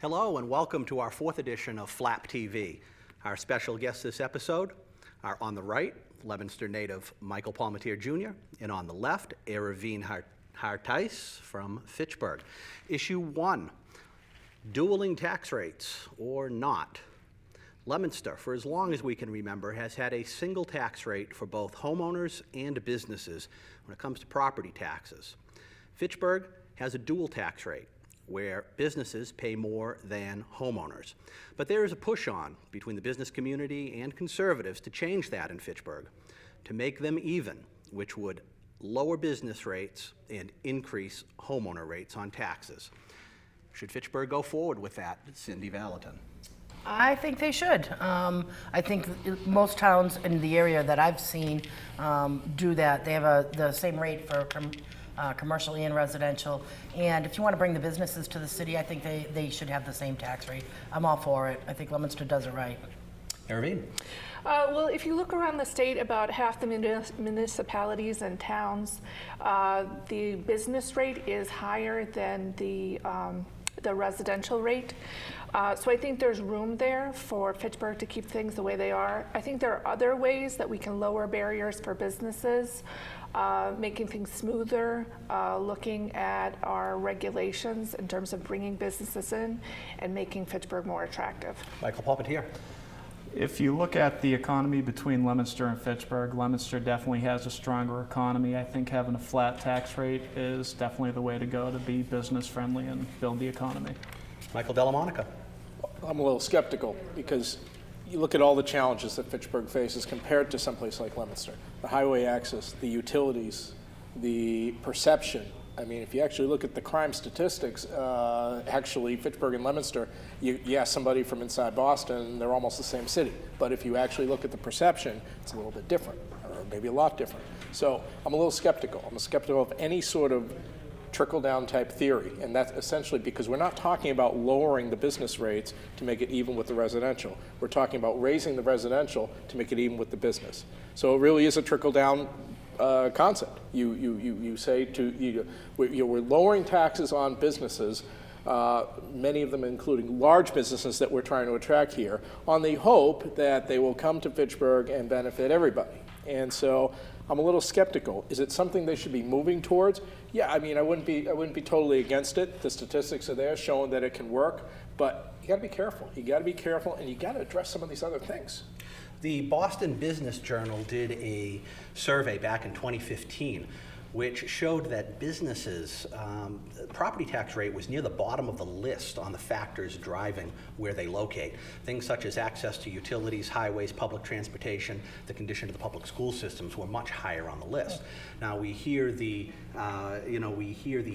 Hello and welcome to our fourth edition of Flap TV. Our special guests this episode are on the right, Leominster native Michael Palmatier Jr., and on the left, Aerevyn Harteis from Fitchburg. Issue 1, dueling tax rates or not. Leominster, for as long as we can remember, has had a single tax rate for both homeowners and businesses when it comes to property taxes. Fitchburg has a dual tax rate, where businesses pay more than homeowners. But there is a push-on between the business community and conservatives to change that in Fitchburg, to make them even, which would lower business rates and increase homeowner rates on taxes. Should Fitchburg go forward with that, Cindy Valentin? I think they should. I think most towns in the area that I've seen do that. They have the same rate for commercial and residential. And if you want to bring the businesses to the city, I think they should have the same tax rate. I'm all for it. I think Leominster does it right. Aerevyn? Well, if you look around the state, about half the municipalities and towns, the business rate is higher than the residential rate. So I think there's room there for Fitchburg to keep things the way they are. I think there are other ways that we can lower barriers for businesses, making things smoother, looking at our regulations in terms of bringing businesses in and making Fitchburg more attractive. Michael Palmatier. If you look at the economy between Leominster and Fitchburg, Leominster definitely has a stronger economy. I think having a flat tax rate is definitely the way to go to be business friendly and build the economy. Michael Delamonica. I'm a little skeptical because you look at all the challenges that Fitchburg faces compared to someplace like Leominster. The highway access, the utilities, the perception. I mean, if you actually look at the crime statistics, actually Fitchburg and Leominster, you ask somebody from inside Boston, they're almost the same city. But if you actually look at the perception, it's a little bit different, or maybe a lot different. So I'm a little skeptical. I'm skeptical of any sort of trickle-down type theory, and that's essentially because we're not talking about lowering the business rates to make it even with the residential. We're talking about raising the residential to make it even with the business. So it really is a trickle-down concept. You say we're lowering taxes on businesses, many of them including large businesses that we're trying to attract here, on the hope that they will come to Fitchburg and benefit everybody. And so I'm a little skeptical. Is it something they should be moving towards? Yeah, I mean, I wouldn't be totally against it. The statistics are there showing that it can work, but you got to be careful. You got to be careful, and you got to address some of these other things. The Boston Business Journal did a survey back in 2015 which showed that businesses, property tax rate was near the bottom of the list on the factors driving where they locate. Things such as access to utilities, highways, public transportation, the condition of the public school systems were much higher on the list. Now we hear the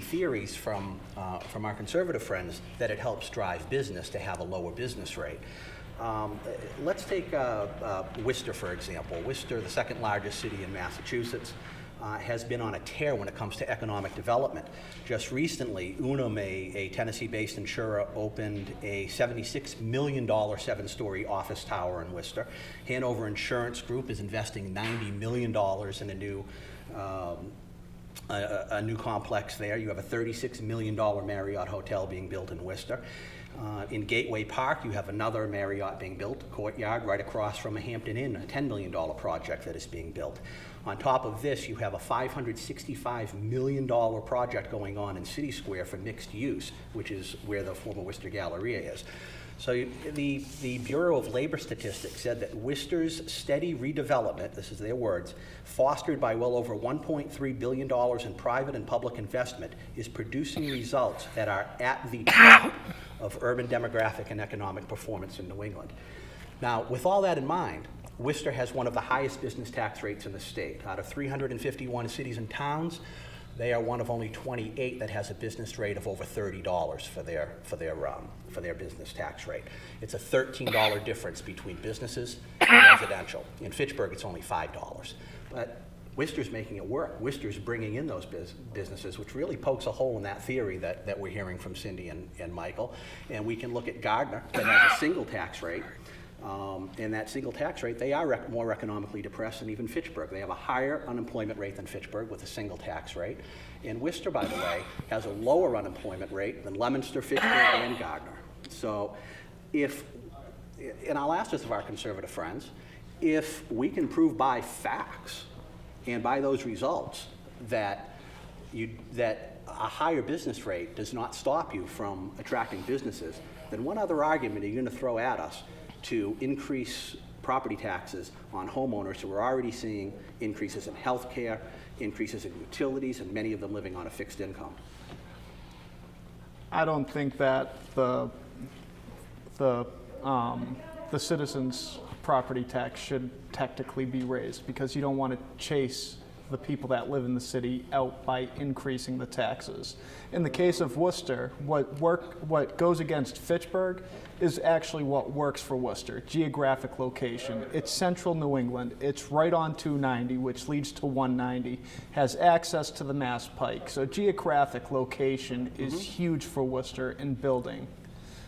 theories from our conservative friends that it helps drive business to have a lower business rate. Let's take Worcester, for example. Worcester, the second largest city in Massachusetts, has been on a tear when it comes to economic development. Just recently, Unum, a Tennessee-based insurer, opened a $76 million seven-story office tower in Worcester. Hanover Insurance Group is investing $90 million in a new complex there. You have a $36 million Marriott hotel being built in Worcester. In Gateway Park, you have another Marriott being built, Courtyard, right across from a Hampton Inn, a $10 million project that is being built. On top of this, you have a $565 million project going on in City Square for mixed use, which is where the former Worcester Galleria is. So the Bureau of Labor Statistics said that Worcester's steady redevelopment, this is their words, fostered by well over $1.3 billion in private and public investment, is producing results that are at the top of urban demographic and economic performance in New England. Now, with all that in mind, Worcester has one of the highest business tax rates in the state. Out of 351 cities and towns, they are one of only 28 that has a business rate of over $30 for their business tax rate. It's a $13 difference between businesses and residential. In Fitchburg, it's only $5. But Worcester's making it work. Worcester's bringing in those businesses, which really pokes a hole in that theory that we're hearing from Cindy and Michael. And we can look at Gardner, that has a single tax rate. And that single tax rate, they are more economically depressed than even Fitchburg. They have a higher unemployment rate than Fitchburg with a single tax rate. And Worcester, by the way, has a lower unemployment rate than Leominster, Fitchburg, and Gardner. So and I'll ask this of our conservative friends, if we can prove by facts and by those results that a higher business rate does not stop you from attracting businesses, then what other argument are you going to throw at us to increase property taxes on homeowners who are already seeing increases in health care, increases in utilities, and many of them living on a fixed income? I don't think that the citizens' property tax should technically be raised, because you don't want to chase the people that live in the city out by increasing the taxes. In the case of Worcester, what goes against Fitchburg is actually what works for Worcester. Geographic location. It's central New England. It's right on 290, which leads to 190, has access to the Mass Pike. So geographic location is huge for Worcester in building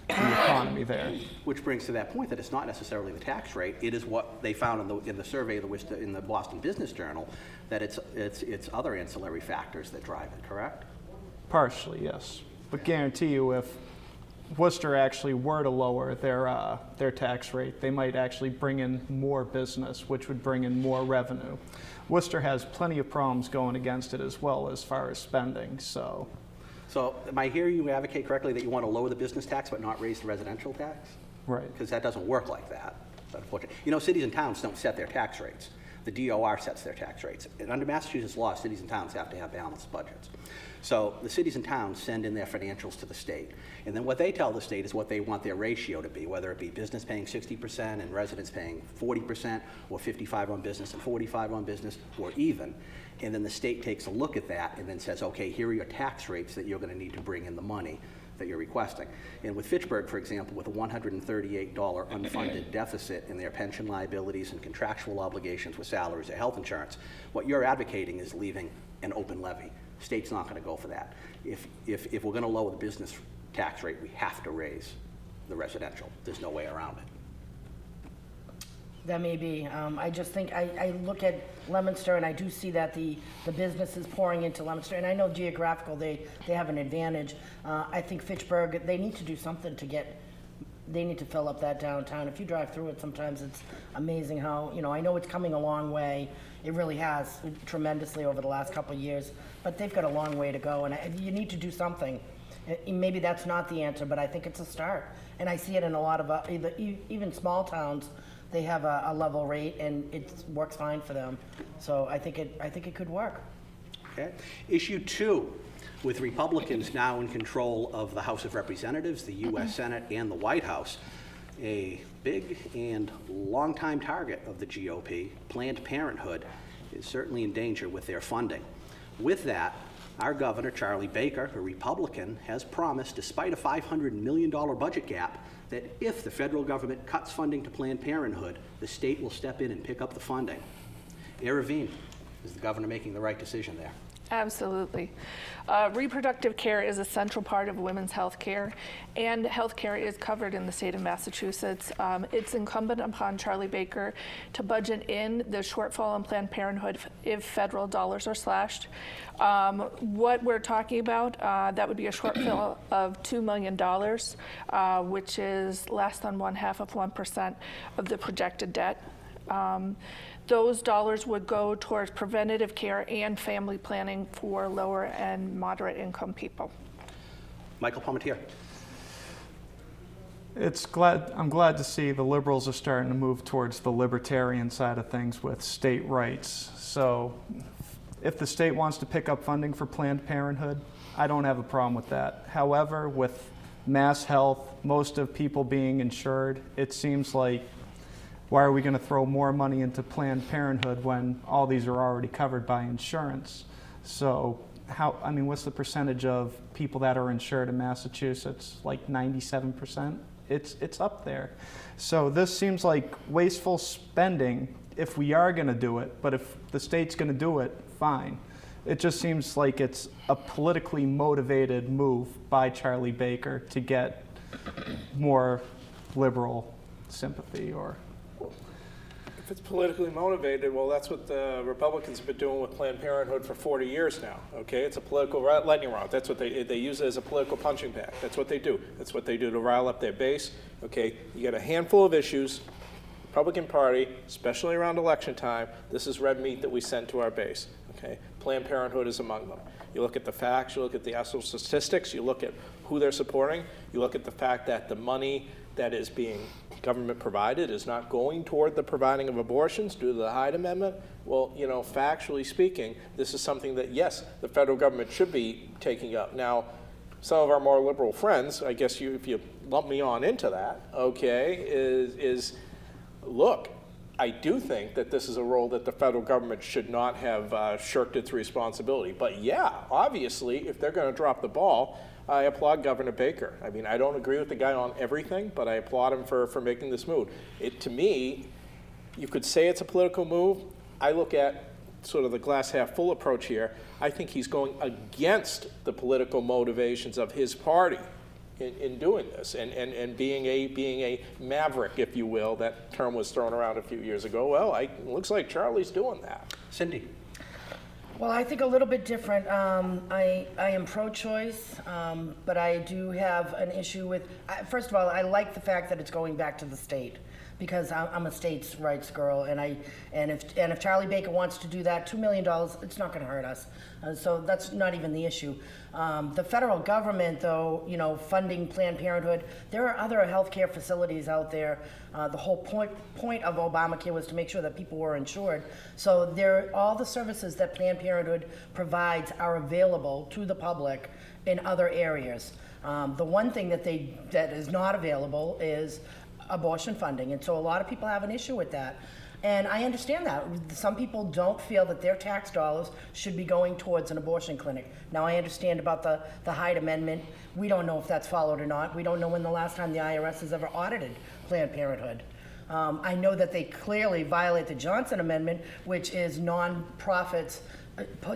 the economy there. Which brings to that point that it's not necessarily the tax rate. It is what they found in the survey in the Boston Business Journal, that it's other ancillary factors that drive it, correct? Partially, yes. But guarantee you, if Worcester actually were to lower their tax rate, they might actually bring in more business, which would bring in more revenue. Worcester has plenty of problems going against it as well as far as spending, so. So am I hearing you advocate correctly that you want to lower the business tax but not raise the residential tax? Right. Because that doesn't work like that, unfortunately. You know, cities and towns don't set their tax rates. The DOR sets their tax rates. And under Massachusetts law, cities and towns have to have balanced budgets. So the cities and towns send in their financials to the state. And then what they tell the state is what they want their ratio to be, whether it be business paying 60% and residents paying 40%, or 55 on business and 45 on business, or even. And then the state takes a look at that and then says, okay, here are your tax rates that you're going to need to bring in the money that you're requesting. And with Fitchburg, for example, with a $138 unfunded deficit in their pension liabilities and contractual obligations with salaries or health insurance, what you're advocating is leaving an open levy. State's not going to go for that. If we're going to lower the business tax rate, we have to raise the residential. There's no way around it. That may be. I just think, I look at Leominster and I do see that the business is pouring into Leominster. And I know geographical, they have an advantage. I think Fitchburg, they need to do something they need to fill up that downtown. If you drive through it, sometimes it's amazing how, I know it's coming a long way. It really has tremendously over the last couple of years, but they've got a long way to go, and you need to do something. Maybe that's not the answer, but I think it's a start. And I see it in a lot of even small towns. They have a level rate, and it works fine for them. So I think it could work. Okay. Issue 2, with Republicans now in control of the House of Representatives, the U.S. Senate, and the White House, a big and longtime target of the GOP, Planned Parenthood, is certainly in danger with their funding. With that, our governor, Charlie Baker, a Republican, has promised, despite a $500 million budget gap, that if the federal government cuts funding to Planned Parenthood, the state will step in and pick up the funding. Aerevyn, is the governor making the right decision there? Absolutely. Reproductive care is a central part of women's health care, and health care is covered in the state of Massachusetts. It's incumbent upon Charlie Baker to budget in the shortfall in Planned Parenthood if federal dollars are slashed. What we're talking about, that would be a shortfall of $2 million, which is less than 0.5% of the projected debt. Those dollars would go towards preventative care and family planning for lower and moderate income people. Michael Palmatier. I'm glad to see the liberals are starting to move towards the libertarian side of things with state rights. So if the state wants to pick up funding for Planned Parenthood, I don't have a problem with that. However, with Mass Health, most of people being insured, it seems like, why are we going to throw more money into Planned Parenthood when all these are already covered by insurance? So what's the percentage of people that are insured in Massachusetts? Like 97%? It's up there. So this seems like wasteful spending if we are going to do it, but if the state's going to do it, fine. It just seems like it's a politically motivated move by Charlie Baker to get more liberal sympathy or... If it's politically motivated, well, that's what the Republicans have been doing with Planned Parenthood for 40 years now, okay? It's a political lightning rod. That's what they use it as a political punching bag. That's what they do. That's what they do to rile up their base, okay? You get a handful of issues, Republican Party, especially around election time, this is red meat that we send to our base, okay? Planned Parenthood is among them. You look at the facts, you look at the actual statistics, you look at who they're supporting, you look at the fact that the money that is being government provided is not going toward the providing of abortions due to the Hyde Amendment. Well, you know, factually speaking, this is something that, yes, the federal government should be taking up. Now, some of our more liberal friends, I guess if you lump me on into that, okay, is look, I do think that this is a role that the federal government should not have shirked its responsibility. But yeah, obviously, if they're going to drop the ball, I applaud Governor Baker. I mean, I don't agree with the guy on everything, but I applaud him for making this move. To me, you could say it's a political move. I look at sort of the glass half full approach here. I think he's going against the political motivations of his party in doing this and being a maverick, if you will. That term was thrown around a few years ago. Well, it looks like Charlie's doing that. Cindy? Well, I think a little bit different. I am pro-choice, but I do have an issue with, first of all, I like the fact that it's going back to the state, because I'm a states' rights girl, and if Charlie Baker wants to do that, $2 million, it's not going to hurt us. So that's not even the issue. The federal government, though, you know, funding Planned Parenthood, there are other healthcare facilities out there. The whole point of Obamacare was to make sure that people were insured. So all the services that Planned Parenthood provides are available to the public in other areas. The one thing that is not available is abortion funding, and so a lot of people have an issue with that. And I understand that. Some people don't feel that their tax dollars should be going towards an abortion clinic. Now, I understand about the Hyde Amendment. We don't know if that's followed or not. We don't know when the last time the IRS has ever audited Planned Parenthood. I know that they clearly violate the Johnson Amendment, which is nonprofits,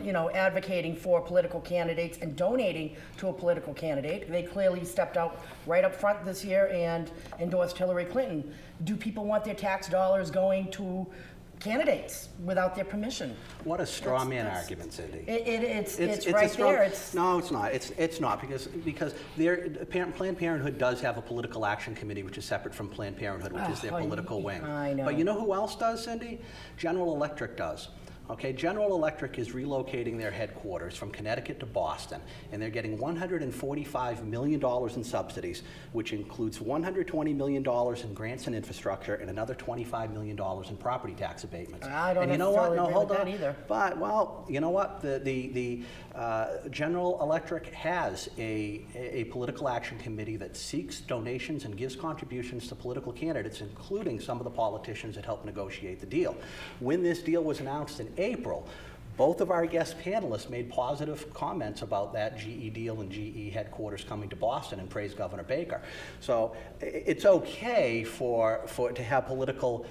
you know, advocating for political candidates and donating to a political candidate. They clearly stepped out right up front this year and endorsed Hillary Clinton. Do people want their tax dollars going to candidates without their permission? What a straw man argument, Cindy. It's a right straw- there. No, it's not. It's not, because Planned Parenthood does have a political action committee, which is separate from Planned Parenthood, which is their political wing. I know. But you know who else does, Cindy? General Electric does. Okay, General Electric is relocating their headquarters from Connecticut to Boston, and they're getting $145 million in subsidies, which includes $120 million in grants and infrastructure and another $25 million in property tax abatements. I don't and you know what? necessarily No, agree hold with on. that either. But, well, you know what? The General Electric has a political action committee that seeks donations and gives contributions to political candidates, including some of the politicians that helped negotiate the deal. When this deal was announced in April, both of our guest panelists made positive comments about that GE deal and GE headquarters coming to Boston and praised Governor Baker. So it's okay to have political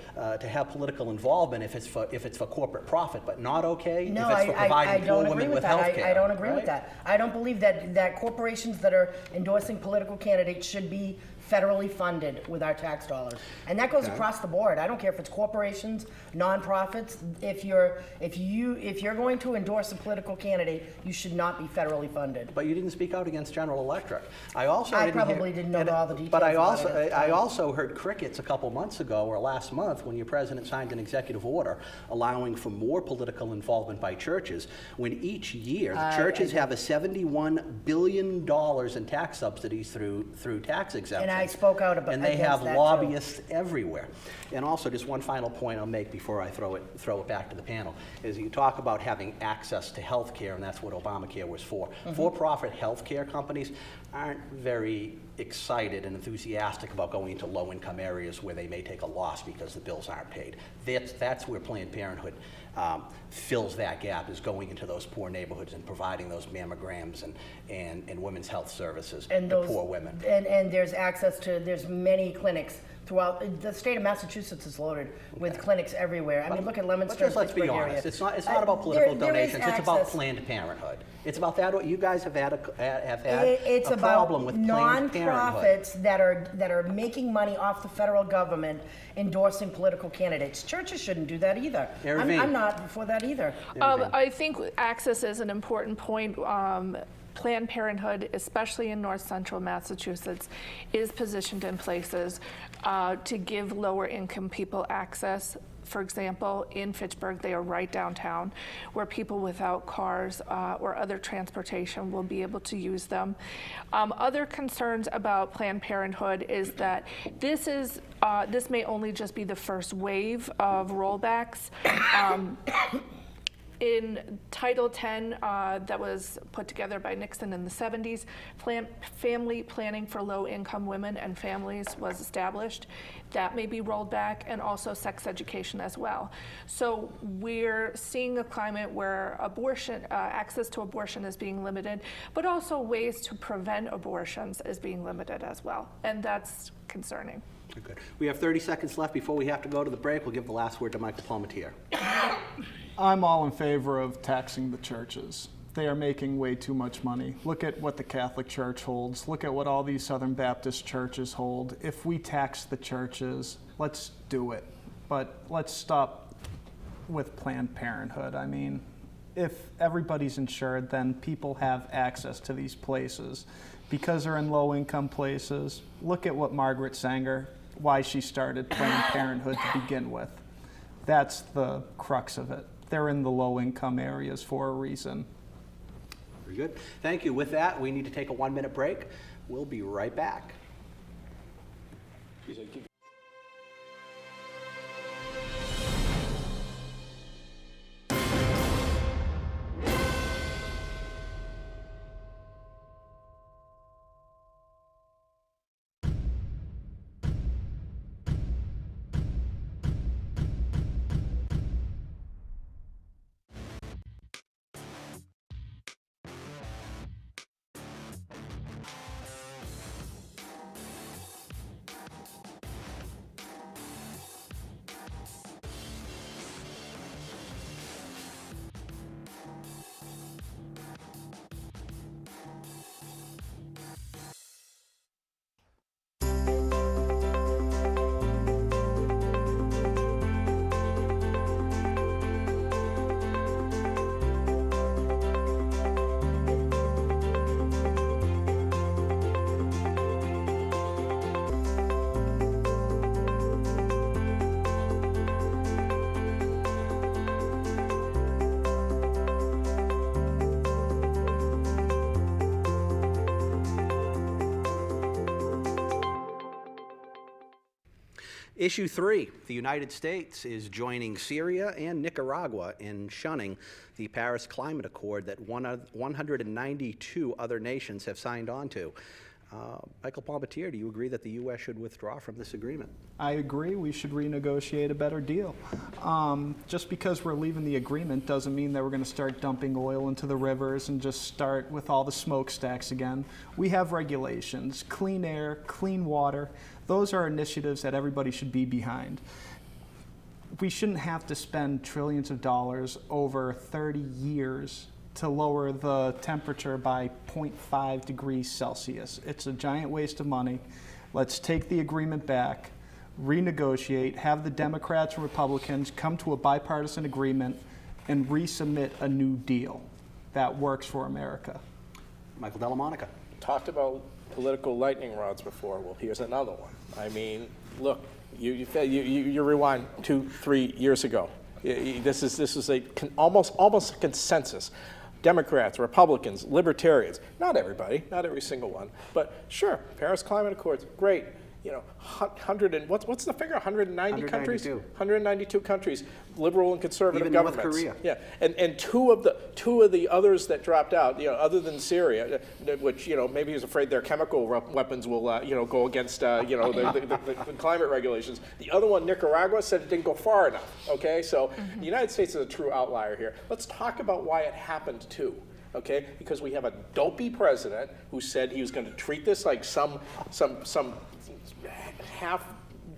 involvement if it's for corporate profit, but not okay No, if it's for providing poor women with health care. I don't agree with right? that. I don't believe that corporations that are endorsing political candidates should be federally funded with our tax dollars. And that goes across the board. I don't care if it's corporations, nonprofits. If you're going to endorse a political candidate, you should not be federally funded. But you didn't speak out against General Electric. I probably didn't know all the details But I about it. also heard crickets a couple months ago or last month when your president signed an executive order allowing for more political involvement by churches, when each year the churches have a $71 billion in tax subsidies through tax exemptions. And I spoke out about and they against have that, lobbyists everywhere. And also, just one final point I'll make before I throw it back to the panel is you talk about having access to health care, and that's what Obamacare was for. Mm-hmm. For-profit health care companies aren't very excited and enthusiastic about going into low-income areas where they may take a loss because the bills aren't paid. That's where Planned Parenthood fills that gap, is going into those poor neighborhoods and providing those mammograms and women's health services to poor women. And there's access to, there's many clinics throughout, the state of Massachusetts is loaded with clinics everywhere. I mean, look at But Leominster and just let's be Pittsburgh area. honest, it's not about political There is donations, it's about access. Planned Parenthood. It's about that, you guys have had It's a about problem with Planned Parenthood. nonprofits that are making money off the federal government endorsing political candidates. Churches shouldn't do that either. Aerevyn. I'm not for that either. I think access is an important point. Planned Parenthood, especially in north central Massachusetts, is positioned in places to give lower income people access. For example, in Fitchburg, they are right downtown, where people without cars or other transportation will be able to use them. Other concerns about Planned Parenthood is that this may only just be the first wave of rollbacks. In Title X that was put together by Nixon in the 70s, family planning for low-income women and families was established. That may be rolled back, and also sex education as well. So we're seeing a climate where abortion, access to abortion is being limited, but also ways to prevent abortions is being limited as well, and that's concerning. Good. We have 30 seconds left before we have to go to the break. We'll give the last word to Michael Palmatier. I'm all in favor of taxing the churches. They are making way too much money. Look at what the Catholic Church holds. Look at what all these Southern Baptist churches hold. If we tax the churches, let's do it. But let's stop with Planned Parenthood. I mean, if everybody's insured, then people have access to these places. Because they're in low-income places, look at what Margaret Sanger, why she started Planned Parenthood to begin with. That's the crux of it. They're in the low-income areas for a reason. Very good. Thank you. With that, we need to take a 1-minute break. We'll be right back. Issue 3, the United States is joining Syria and Nicaragua in shunning the Paris Climate Accord that 192 other nations have signed on to. Michael Palmatier, do you agree that the U.S. should withdraw from this agreement? I agree. We should renegotiate a better deal. Just because we're leaving the agreement doesn't mean that we're going to start dumping oil into the rivers and just start with all the smokestacks again. We have regulations, clean air, clean water. Those are initiatives that everybody should be behind. We shouldn't have to spend trillions of dollars over 30 years to lower the temperature by 0.5 degrees Celsius. It's a giant waste of money. Let's take the agreement back, renegotiate, have the Democrats and Republicans come to a bipartisan agreement, and resubmit a new deal that works for America. Michael Della Monica. Talked about political lightning rods before. Well, here's another one. I mean, look, you rewind 2-3 years ago. This is almost a consensus. Democrats, Republicans, Libertarians, not everybody, not every single one, but sure, Paris Climate Accords, great. You know, what's the figure? 190 countries? 192 countries, liberal and conservative Even North governments. Korea. Yeah, and two of the others that dropped out, other than Syria, which maybe he's afraid their chemical weapons will go against the climate regulations. The other one, Nicaragua, said it didn't go far enough. Okay, so the United States is a true outlier here. Let's talk about why it happened too. Okay, because we have a dopey president who said he was going to treat this like some half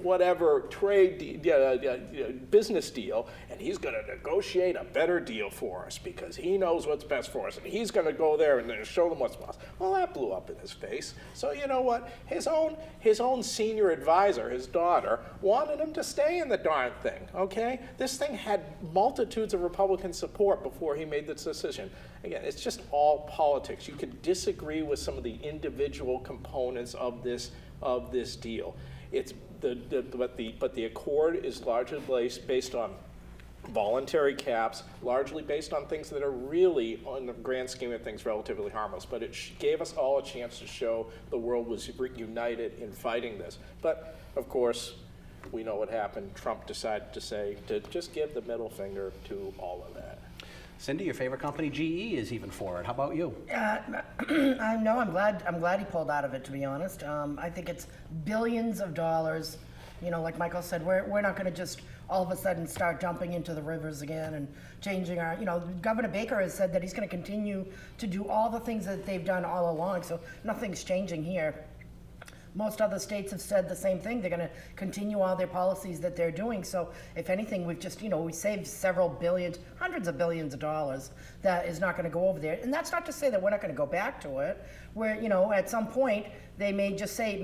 whatever business deal, and he's going to negotiate a better deal for us because he knows what's best for us, and he's going to go there and then show them what's best. Well, that blew up in his face. So you know what? His own senior advisor, his daughter, wanted him to stay in the darn thing. Okay, this thing had multitudes of Republican support before he made this decision. Again, it's just all politics. You could disagree with some of the individual components of this deal. It's but the accord is largely based on voluntary caps, largely based on things that are really, on the grand scheme of things, relatively harmless. But it gave us all a chance to show the world was united in fighting this. But of course, we know what happened. Trump decided to just give the middle finger to all of that. Cindy, your favorite company, GE, is even for it. How about you? I know. I'm glad he pulled out of it. To be honest, I think it's billions of dollars. You know, like Michael said, we're not going to just all of a sudden start dumping into the rivers again and changing our. You know, Governor Baker has said that he's going to continue to do all the things that they've done all along. So nothing's changing here. Most other states have said the same thing. They're going to continue all their policies that they're doing. So if anything, we've just, we saved several billions, hundreds of billions of dollars that is not going to go over there. And that's not to say that we're not going to go back to it, where, at some point, they may just say,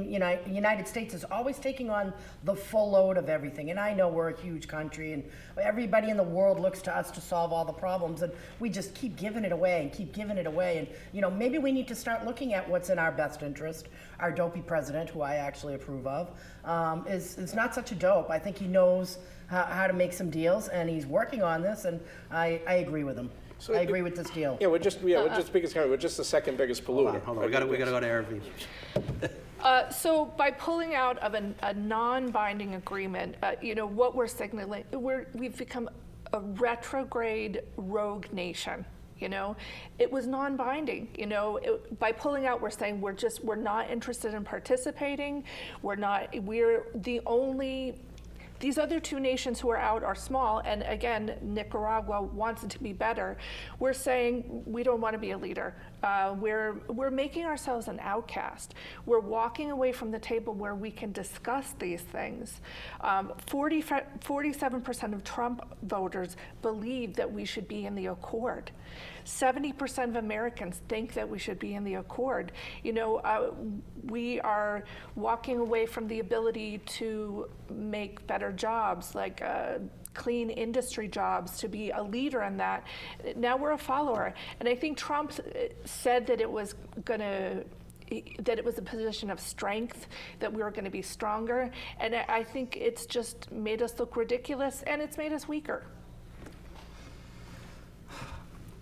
United States is always taking on the full load of everything. And I know we're a huge country and everybody in the world looks to us to solve all the problems. And we just keep giving it away and keep giving it away. And, maybe we need to start looking at what's in our best interest. Our dopey president, who I actually approve of, is not such a dope. I think he knows how to make some deals, and he's working on this, and I agree with him. So I agree with this deal. Yeah, we're just the second biggest polluter. Hold on. We got to go to Aerevyn. So by pulling out of a non-binding agreement, what we're signaling, we've become a retrograde rogue nation. It was non-binding. By pulling out, we're saying we're not interested in participating. We're the only. These other two nations who are out are small, and again, Nicaragua wants it to be better. We're saying we don't want to be a leader. We're making ourselves an outcast. We're walking away from the table where we can discuss these things. 47% of Trump voters believe that we should be in the accord. 70% of Americans think that we should be in the accord. We are walking away from the ability to make better jobs, like clean industry jobs, to be a leader in that. Now we're a follower. And I think Trump said that it was a position of strength, that we were going to be stronger. And I think it's just made us look ridiculous, and it's made us weaker.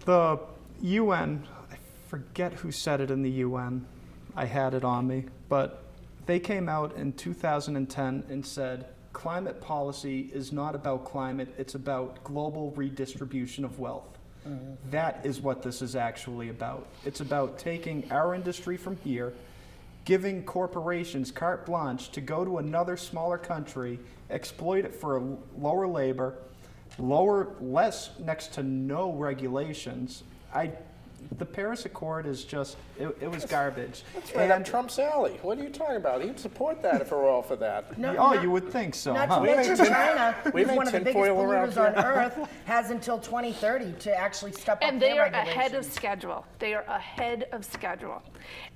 The UN, I forget who said it in the UN. I had it on me, but they came out in 2010 and said, climate policy is not about climate, it's about global redistribution of wealth. Mm-hmm. That is what this is actually about. It's about taking our industry from here, giving corporations carte blanche to go to another smaller country, exploit it for lower labor, less next to no regulations. The Paris Accord is just, it was garbage. That's right up Trump's alley. What are you talking about? He'd support that if it were all for that. You would think so, Not huh? to mention China, who's one of the biggest tinfoil around polluters on Earth, has until 2030 to actually step up And they their are ahead of regulations. schedule. They are ahead of schedule.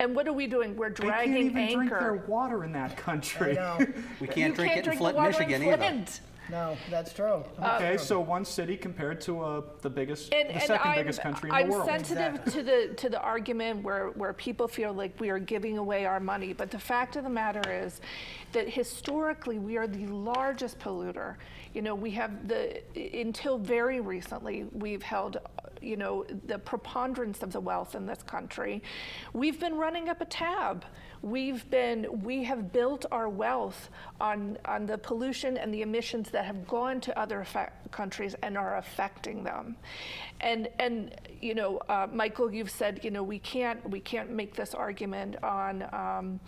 And what are we doing? We're dragging They can't even drink their anchor. water in that country. I know. We can't drink it in the Flint, water Michigan in either. Flint. No, that's true. Okay, so one city compared to the second biggest country in I'm the world. sensitive to the argument where people feel like we are giving away our money, but the fact of the matter is that historically we are the largest polluter. We have until very recently, we've held the preponderance of the wealth in this country. We've been running up a tab. We have built our wealth on the pollution and the emissions that have gone to other countries and are affecting them. And Michael, you've said we can't make this argument on on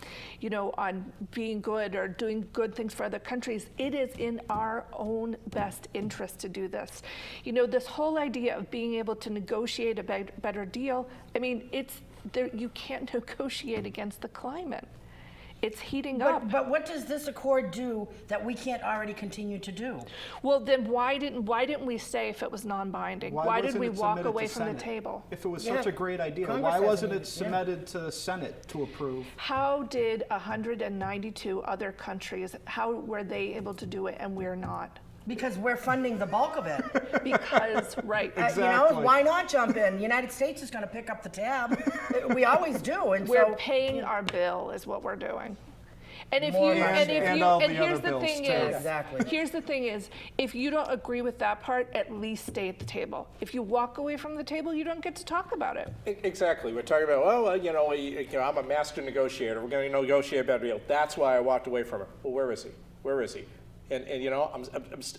being good or doing good things for other countries. It is in our own best interest to do this. This whole idea of being able to negotiate a better deal. I mean, you can't negotiate against the climate. It's heating up. But what does this accord do that we can't already continue to do? Well, then why didn't we say if it was non-binding? Why did wasn't we it walk submitted away to from the Senate? table? If it was Yeah. such a great idea, Congress why hasn't wasn't it even- yeah. submitted to Senate to approve? How did 192 other countries, how were they able to do it and we're not? Because we're funding the bulk of it. Because, right. You know, Exactly. why not jump in? The United States is going to pick up the tab. We always do, and We're so paying our bill is what we're doing. And if More you, than and that. if And you, all and the here's other the bills, thing too. is, Exactly. here's the thing is, if you don't agree with that part, at least stay at the table. If you walk away from the table, you don't get to talk about it. Exactly. We're talking about, I'm a master negotiator. We're going to negotiate a better deal. That's why I walked away from it. Well, where is he? Where is he? And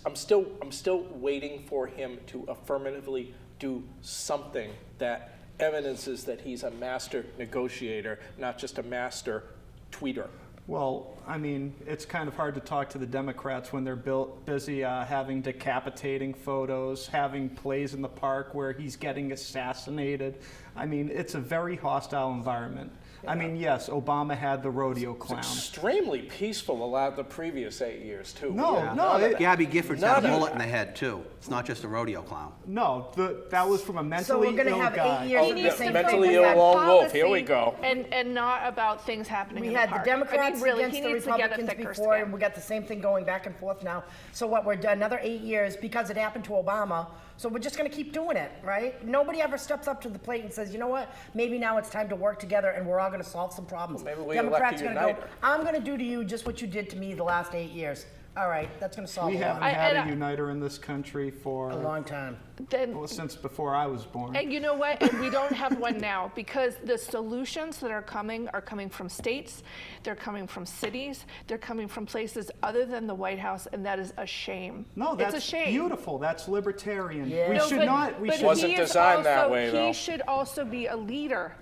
I'm still waiting for him to affirmatively do something that evidences that he's a master negotiator, not just a master tweeter. Well, I mean, it's kind of hard to talk to the Democrats when they're busy having decapitating photos, having plays in the park where he's getting assassinated. I mean, it's a very hostile environment. I mean, yes, Obama had the rodeo clown. Extremely peaceful the previous 8 years, too. No, Yeah. no, it, Gabby Giffords None had a of bullet that. in the head, too. It's not just a rodeo clown. no, that was from a so mentally we're going to ill have guy. 8 years Oh, of the yeah, same mentally thing. ill We had lone wolf. Here we Policy go. And not about things happening We in had the park. the Democrats I mean, really, against he the needs to get a Republicans thicker before, skin. and we got the same thing going back and forth now. So what, we're done another 8 years because it happened to Obama. So we're just going to keep doing it, right? Nobody ever steps up to the plate and says, you know what? Maybe now it's time to work together and we're all going to solve some problems. Well, maybe we Democrats elect a gonna go, uniter. I'm going to do to you just what you did to me the last 8 years. All right, that's going to solve We a haven't lot. had and a uniter in this country for, A long time. Then, well, since before I was born. and you know what? And we don't have one now because the solutions that are coming from states, they're coming from cities, they're coming from places other than the White House, and that is a shame. No, that's it's a shame. beautiful. That's libertarian. Yeah. We No, should but- not. We but should. Wasn't he is designed that also- way, though. He should also be a leader.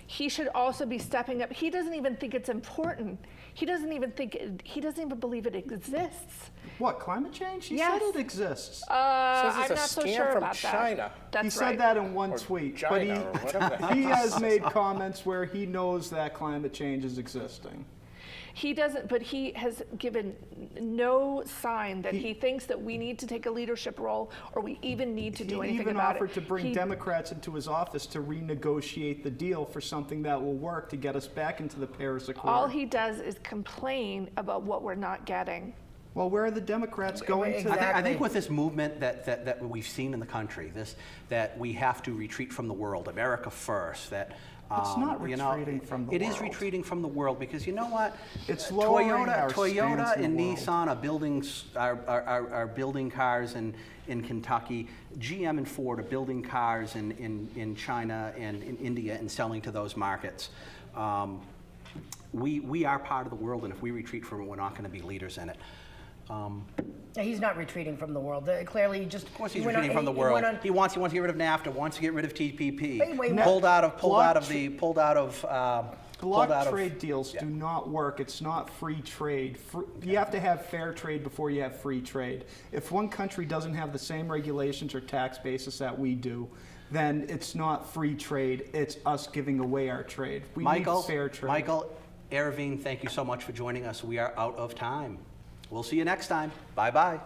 He should also be stepping up. He doesn't even think it's important. He doesn't even believe it exists. What, climate change? He Yes. said it exists. Says I'm it's a not so scam sure from about China. that. He That's said right. that in one Or tweet, China, but or whatever the he heck. has made comments where he knows that climate change is existing. He doesn't, but he has given no sign that he thinks that we need to take a leadership role or we even need to do He anything even about offered it. to bring He- Democrats into his office to renegotiate the deal for something that will work to get us back into the Paris Accord. All he does is complain about what we're not getting. Well, where are the Democrats going to? Exactly. I think with this movement that we've seen in the country, that we have to retreat from the world, America first, that It's not you know, retreating from the It is world. retreating from the world because you know what? It's lowering our Toyota stance in and the world. Nissan are building cars in Kentucky. GM and Ford are building cars in China and in India and selling to those markets. We are part of the world, and if we retreat from it, we're not going to be leaders in it. He's not retreating from the world. Clearly, he just. Of course, he's retreating from the world. He wants to get rid of NAFTA. Wants to get rid of TPP. Wait, Pulled out of Block trade deals do not work. It's not free trade. You have to have fair trade before you have free trade. If one country doesn't have the same regulations or tax basis that we do, then it's not free trade. It's us giving away our trade. We need fair trade. Michael, Aerevyn, thank you so much for joining us. We are out of time. We'll see you next time. Bye-bye.